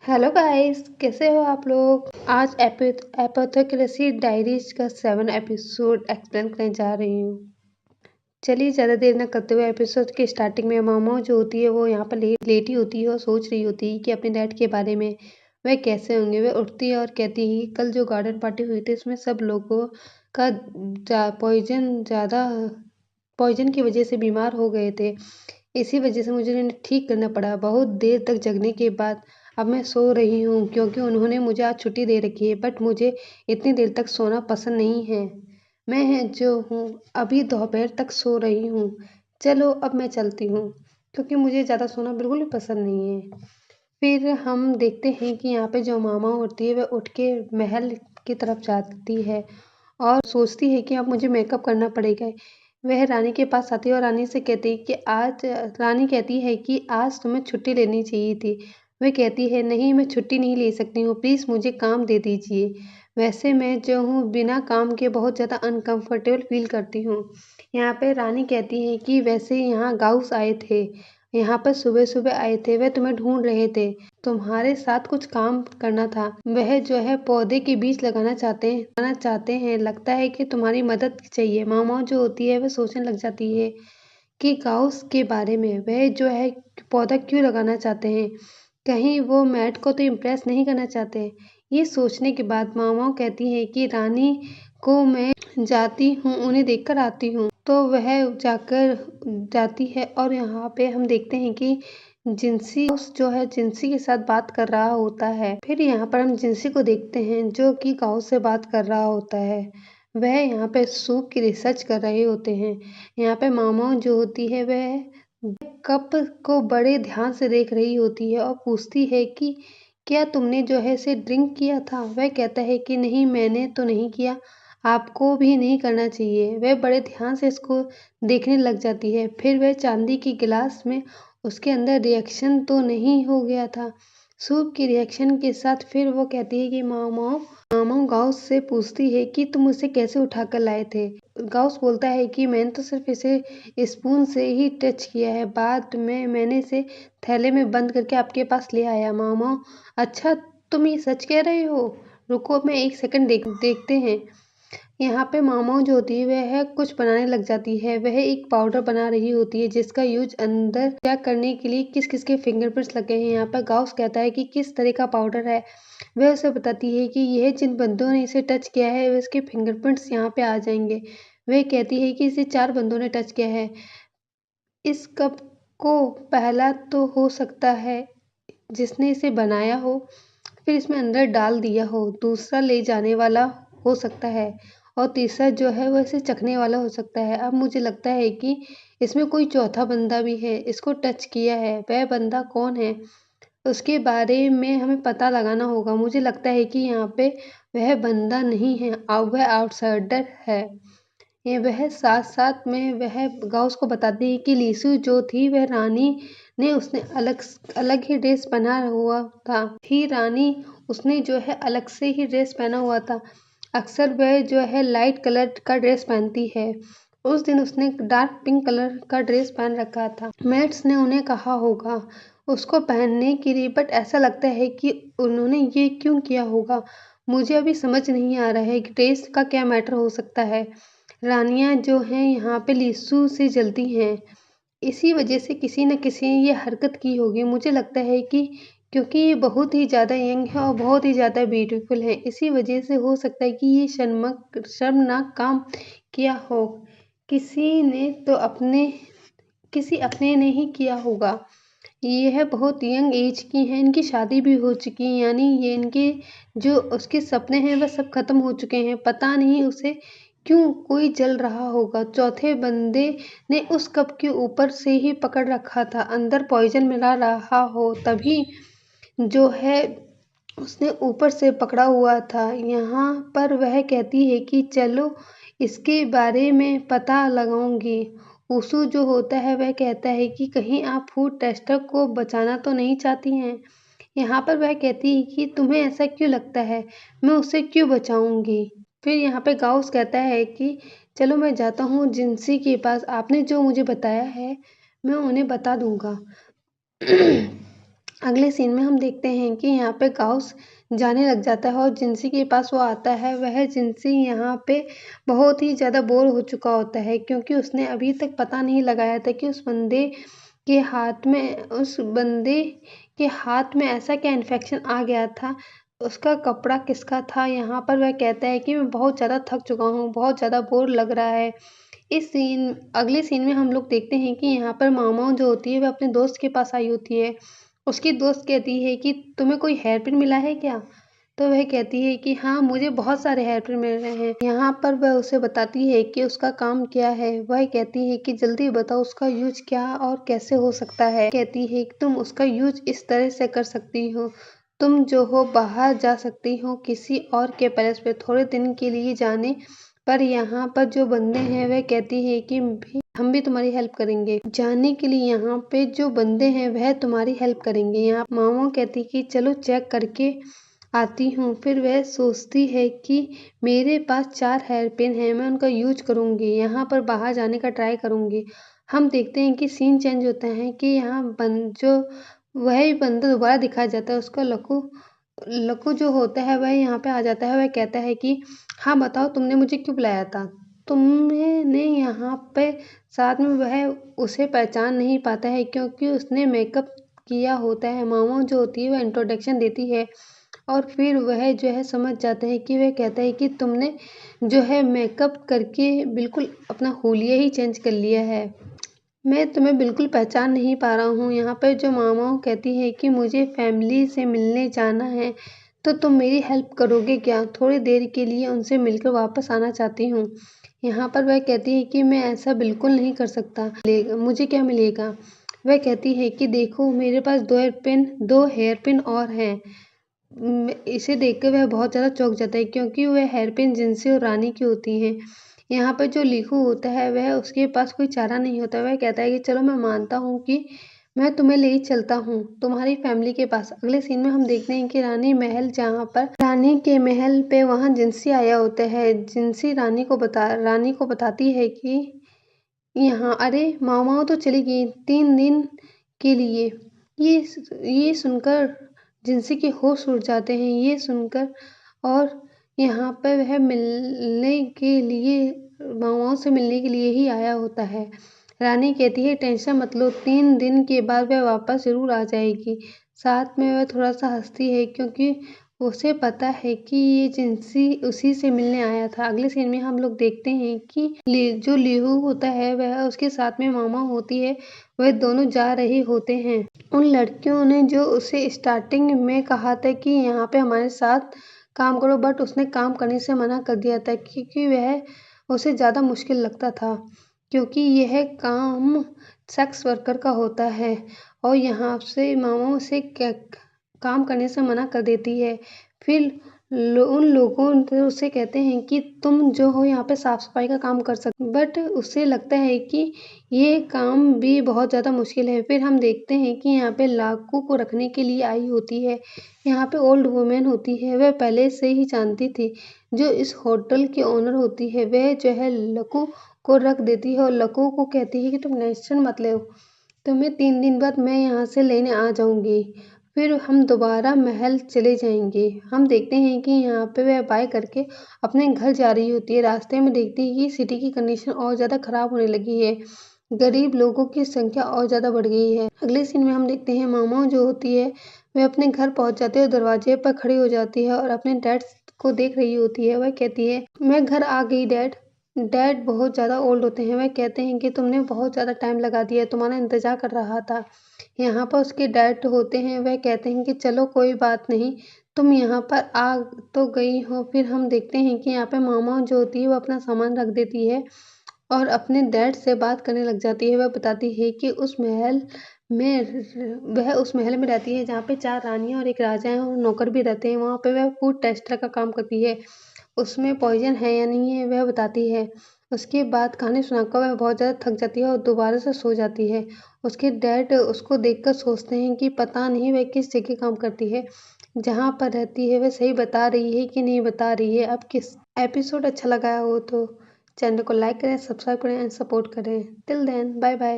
Hello guys, कैसे हो आप लोग। आज एपोथेकेसी डायरीज का 7 एपिसोड एक्सप्लेन करने जा रही हूँ। चलिए ज़्यादा देर न करते हुए एपिसोड के स्टार्टिंग में मामा जो होती है वो यहाँ पर लेटी होती है और सोच रही होती है कि अपने डैड के बारे में वह कैसे होंगे। वह उठती है और कहती है कल जो गार्डन पार्टी हुई थी उसमें सब लोगों का पॉइजन की वजह से बीमार हो गए थे। इसी वजह से मुझे इन्हें ठीक करना पड़ा। बहुत देर तक जगने के बाद अब मैं सो रही हूँ क्योंकि उन्होंने मुझे आज छुट्टी दे रखी है, बट मुझे इतनी देर तक सोना पसंद नहीं है। मैं जो हूँ अभी दोपहर तक सो रही हूँ। चलो अब मैं चलती हूँ क्योंकि मुझे ज़्यादा सोना बिल्कुल भी पसंद नहीं है। फिर हम देखते हैं कि यहाँ पे जो मामा होती है वह उठ के महल की तरफ जाती है और सोचती है कि अब मुझे मेकअप करना पड़ेगा। वह रानी के पास आती है और रानी कहती है कि आज तुम्हें छुट्टी लेनी चाहिए थी। वह कहती है नहीं, मैं छुट्टी नहीं ले सकती हूँ, प्लीज़ मुझे काम दे दीजिए। वैसे मैं जो हूँ बिना काम के बहुत ज़्यादा अनकंफर्टेबल फील करती हूँ। यहाँ पे रानी कहती है कि वैसे यहाँ गाउस आए थे, यहाँ पर सुबह सुबह आए थे, वह तुम्हें ढूंढ रहे थे, तुम्हारे साथ कुछ काम करना था। वह जो है पौधे के बीज लगाना चाहते हैं। लगता है कि तुम्हारी मदद चाहिए। मामा जो होती है वह सोचने लग जाती है कि गाउस के बारे में। वह जो है पौधा क्यों लगाना चाहते हैं, कहीं वो मैट को तो इम्प्रेस नहीं करना चाहते। ये सोचने के बाद मामा कहती है कि रानी को मैं जाती हूँ, उन्हें देखकर आती हूँ। तो वह जाकर जाती है और यहाँ पे हम देखते हैं कि जिंसी के साथ बात कर रहा होता है। फिर यहाँ पर हम जिंसी को देखते हैं जो कि गाँव से बात कर रहा होता है। वह यहाँ पे सूप की रिसर्च कर रहे होते हैं। यहाँ पे मामा जो होती है वह कप को बड़े ध्यान से देख रही होती है और पूछती है कि क्या तुमने जो है इसे ड्रिंक किया था। वह कहता है कि नहीं, मैंने तो नहीं किया, आपको भी नहीं करना चाहिए। वह बड़े ध्यान से इसको देखने लग जाती है। फिर वह चांदी की गिलास में उसके अंदर रिएक्शन तो नहीं हो गया था। सूप की रिएक्शन के साथ फिर वो कहती है कि मामा गाउस से पूछती है कि तुम उसे कैसे उठाकर लाए थे। गाउस बोलता है कि मैंने तो सिर्फ इसे स्पून से ही टच किया है, बाद में मैंने इसे थैले में बंद करके आपके पास ले आया। मामा, अच्छा तुम ये सच कह रहे हो, रुको मैं एक सेकंड देखते हैं। यहाँ पे मामा जो होती है वह कुछ बनाने लग जाती है। वह एक पाउडर बना रही होती है जिसका यूज अंदर क्या करने के लिए किस किस के फिंगरप्रिंट्स लगे हैं। यहाँ पर गाउस कहता है कि किस तरह का पाउडर है। वह उसे बताती है कि यह जिन बंदों ने इसे टच किया है उसके फिंगरप्रिंट्स यहाँ पे आ जाएंगे। वह कहती है कि इसे 4 बंदों ने टच किया है। इस कप को पहला तो हो सकता है जिसने इसे बनाया हो, फिर इसमें अंदर डाल दिया हो, दूसरा ले जाने वाला हो सकता है और तीसरा जो है वो इसे चखने वाला हो सकता है। अब मुझे लगता है कि इसमें कोई चौथा बंदा भी है, इसको टच किया है। वह बंदा कौन है उसके बारे में हमें पता लगाना होगा। मुझे लगता है कि यहाँ पे वह बंदा नहीं है, वह आउटसाइडर है। ये वह साथ साथ में वह गाउस को बताती है कि लीसू जो थी वह रानी ने उसने अलग ही ड्रेस पहना हुआ था रानी उसने जो है अलग से ही ड्रेस पहना हुआ था। अक्सर वह जो है लाइट कलर का ड्रेस पहनती है, उस दिन उसने डार्क पिंक कलर का ड्रेस पहन रखा था। मेट्स ने उन्हें कहा होगा उसको पहनने के लिए, बट ऐसा लगता है कि उन्होंने ये क्यों किया होगा। मुझे अभी समझ नहीं आ रहा है कि ड्रेस का क्या मैटर हो सकता है। रानियां जो हैं यहाँ पे लीसू से जलती हैं, इसी वजह से किसी न किसी ने ये हरकत की होगी। मुझे लगता है कि क्योंकि ये बहुत ही ज़्यादा यंग है और बहुत ही ज़्यादा ब्यूटीफुल है, इसी वजह से हो सकता है कि ये शर्मनाक काम किया हो। किसी ने तो किसी अपने ने ही किया होगा। ये है बहुत यंग एज की हैं, इनकी शादी भी हो चुकी है, यानी ये इनके जो उसके सपने हैं वह सब खत्म हो चुके हैं। पता नहीं उसे क्यों कोई जल रहा होगा। चौथे बंदे ने उस कप के ऊपर से ही पकड़ रखा था, अंदर पॉइजन मिला रहा हो तभी जो है उसने ऊपर से पकड़ा हुआ था। यहाँ पर वह कहती है कि चलो इसके बारे में पता लगाऊंगी। उसू जो होता है वह कहता है कि कहीं आप फूड टेस्टर को बचाना तो नहीं चाहती हैं। यहाँ पर वह कहती है कि तुम्हें ऐसा क्यों लगता है, मैं उसे क्यों बचाऊंगी। फिर यहाँ पे गाउस कहता है कि चलो मैं जाता हूँ जिंसी के पास, आपने जो मुझे बताया है मैं उन्हें बता दूंगा। अगले सीन में हम देखते हैं कि यहाँ पे गाउस जाने लग जाता है और जिनसी के पास वो आता है। वह जिनसी यहाँ पे बहुत ही ज़्यादा बोर हो चुका होता है, क्योंकि उसने अभी तक पता नहीं लगाया था कि उस बंदे के हाथ में ऐसा क्या इन्फेक्शन आ गया था, उसका कपड़ा किसका था। यहाँ पर वह कहता है कि मैं बहुत ज़्यादा थक चुका हूँ, बहुत ज़्यादा बोर लग रहा है। अगले सीन में हम लोग देखते हैं कि यहाँ पर मामा जो होती है वह अपने दोस्त के पास आई होती है। उसकी दोस्त कहती है कि तुम्हें कोई हेयर पिन मिला है क्या? तो वह कहती है कि हाँ, मुझे बहुत सारे हेयर पिन मिल रहे हैं। यहाँ पर वह उसे बताती है कि उसका काम क्या है। वह कहती है कि जल्दी बताओ उसका यूज क्या और कैसे हो सकता है। कहती है कि तुम उसका यूज इस तरह से कर सकती हो, तुम जो हो बाहर जा सकती हो किसी और के पैलेस पे थोड़े दिन के लिए जाने पर। यहाँ पर जो बंदे हैं वह कहती है कि हम भी तुम्हारी हेल्प करेंगे। जाने के लिए यहाँ पे जो बंदे हैं वह तुम्हारी हेल्प करेंगे। यहाँ मामा कहती कि चलो चेक करके आती हूँ। फिर वह सोचती है कि मेरे पास 4 हेयर पिन हैं, मैं उनका यूज करूँगी, यहाँ पर बाहर जाने का ट्राई करूँगी। हम देखते हैं कि सीन चेंज होता है कि यहाँ वही बंदा दोबारा दिखाया जाता है। उसका लकू जो होता है वह यहाँ पे आ जाता है। वह कहता है कि हाँ बताओ, तुमने मुझे क्यों बुलाया था? तुमने यहाँ पे साथ में वह उसे पहचान नहीं पाता है, क्योंकि उसने मेकअप किया होता है। मामा जो होती है वह इंट्रोडक्शन देती है और फिर वह जो है समझ जाता है कि वह कहता है कि तुमने जो है मेकअप करके बिल्कुल अपना हुलिया ही चेंज कर लिया है। मैं तुम्हें बिल्कुल पहचान नहीं पा रहा हूँ। यहाँ पर जो मामा कहती है कि मुझे फैमिली से मिलने जाना है, तो तुम मेरी हेल्प करोगे क्या? थोड़ी देर के लिए उनसे मिलकर वापस आना चाहती हूँ। यहाँ पर वह कहती है कि मैं ऐसा बिल्कुल नहीं कर सकता, मुझे क्या मिलेगा? वह कहती है कि देखो, मेरे पास 2 हेयर पिन और हैं। इसे देखकर वह बहुत ज़्यादा चौंक जाता है, क्योंकि वह हेयर पिन जिनसी और रानी की होती हैं। यहाँ पर जो लीहू होता है वह उसके पास कोई चारा नहीं होता। वह कहता है कि चलो, मैं मानता हूँ कि मैं तुम्हें ले ही चलता हूँ तुम्हारी फैमिली के पास। अगले सीन में हम देखते हैं कि रानी के महल पे वहाँ जिनसी आया होता है। जिनसी रानी को बताती है कि यहाँ अरे मामा तो चली गई 3 दिन के लिए। ये सुनकर जिनसी के होश उड़ जाते हैं। ये सुनकर और यहाँ पर वह मिलने के लिए मामाओं से मिलने के लिए ही आया होता है। रानी कहती है टेंशन मत लो, 3 दिन के बाद वह वापस जरूर आ जाएगी। साथ में वह थोड़ा सा हंसती है, क्योंकि उसे पता है कि ये जिनसी उसी से मिलने आया था। अगले सीन में हम लोग देखते हैं कि जो लीहू होता है वह उसके साथ में मामा होती है, वह दोनों जा रहे होते हैं। उन लड़कियों ने जो उसे स्टार्टिंग में कहा था कि यहाँ पे हमारे साथ काम करो, बट उसने काम करने से मना कर दिया था, क्योंकि वह उसे ज़्यादा मुश्किल लगता था, क्योंकि यह काम सेक्स वर्कर का होता है और यहाँ से मामा उसे काम करने से मना कर देती है। फिर उन लोगों उसे कहते हैं कि तुम जो हो यहाँ पे साफ सफाई का काम कर सकते, बट उसे लगता है कि ये काम भी बहुत ज़्यादा मुश्किल है। फिर हम देखते हैं कि यहाँ पे लाकू को रखने के लिए आई होती है। यहाँ पे ओल्ड वुमेन होती है, वह पहले से ही जानती थी। जो इस होटल की ओनर होती है वह जो है लकू को रख देती है और लकू को कहती है कि तुम टेंशन मत लो, तुम्हें 3 दिन बाद मैं यहाँ से लेने आ जाऊँगी, फिर हम दोबारा महल चले जाएंगे। हम देखते हैं कि यहाँ पे वह बाय करके अपने घर जा रही होती है। रास्ते में देखती है कि सिटी की कंडीशन और ज़्यादा ख़राब होने लगी है, गरीब लोगों की संख्या और ज़्यादा बढ़ गई है। अगले सीन में हम देखते हैं मामा जो होती है वह अपने घर पहुँच जाती है और दरवाजे पर खड़ी हो जाती है और अपने डैड को देख रही होती है। वह कहती है मैं घर आ गई डैड। डैड बहुत ज़्यादा ओल्ड होते हैं। वह कहते हैं कि तुमने बहुत ज़्यादा टाइम लगा दिया, तुम्हारा इंतज़ार कर रहा था। यहाँ पर उसके डैड होते हैं, वह कहते हैं कि चलो कोई बात नहीं, तुम यहाँ पर आ तो गई हो। फिर हम देखते हैं कि यहाँ पे मामा जो होती है वो अपना सामान रख देती है और अपने डैड से बात करने लग जाती है। वह बताती है कि वह उस महल में रहती है जहाँ पे 4 रानियाँ और 1 राजा है और नौकर भी रहते हैं। वहाँ पे वह फूड टेस्टर का काम करती है, उसमें पॉइजन है या नहीं है वह बताती है। उसके बाद कहानी सुनाकर वह बहुत ज़्यादा थक जाती है और दोबारा से सो जाती है। उसके डैड उसको देखकर सोचते हैं कि पता नहीं वह किस जगह काम करती है, जहाँ पर रहती है वह सही बता रही है कि नहीं बता रही है। अब किस एपिसोड अच्छा लगा हो तो चैनल को लाइक करें, सब्सक्राइब करें एंड सपोर्ट करें। Till then bye bye.